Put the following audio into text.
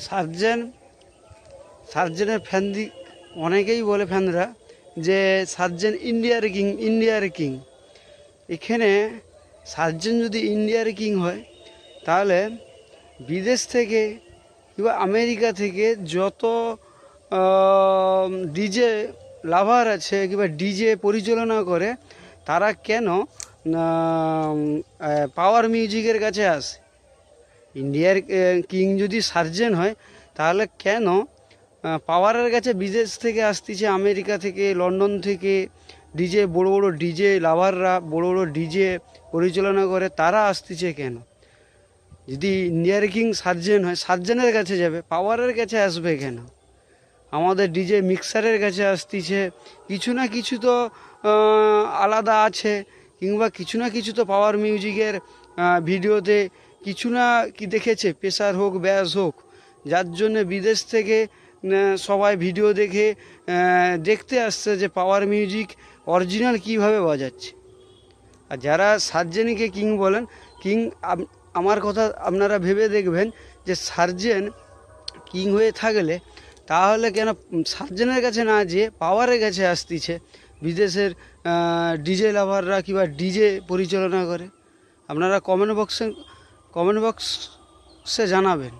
Surgeon সার্জেনের fan অনেকেই বলে ফ্যানরা যে সার্জেন ইন্ডিয়ার কিং। এখানে সার্জেন যদি ইন্ডিয়ার কিং হয় তাহলে বিদেশ থেকে কিংবা আমেরিকা থেকে যত ডিজে লাভার আছে কিংবা ডিজে পরিচালনা করে তারা কেন পাওয়ার মিউজিকের কাছে আসে? ইন্ডিয়ার কিং যদি সার্জেন হয় তাহলে কেন পাওয়ারের কাছে বিদেশ থেকে আসতেছে, আমেরিকা থেকে, লন্ডন থেকে ডিজে বড় বড় ডিজে লাভাররা, বড় বড় ডিজে পরিচালনা করে তারা আসতেছে কেন? যদি ইন্ডিয়ার কিং সার্জেন হয়, সার্জেনের কাছে যাবে, পাওয়ারের কাছে আসবে কেন? আমাদের ডিজে মিক্সারের কাছে আসতেছে, কিছু না কিছু তো আলাদা আছে, কিংবা কিছু না কিছু তো পাওয়ার মিউজিকের ভিডিওতে কিছু না কি দেখেছে, প্রেসার হোক ব্যাস হোক, যার জন্য বিদেশ থেকে সবাই ভিডিও দেখে দেখতে আসছে যে পাওয়ার মিউজিক অরিজিনাল কীভাবে বাজাচ্ছে। আর যারা সার্জেনকে কিং বলেন, কিং আমার কথা আপনারা ভেবে দেখবেন যে সার্জেন কিং হয়ে থাকলে তাহলে কেন সার্জেনের কাছে না যেয়ে পাওয়ারের কাছে আসতেছে বিদেশের ডিজে লাভাররা কিংবা ডিজে পরিচালনা করে? আপনারা কমেন্ট বক্সে জানাবেন।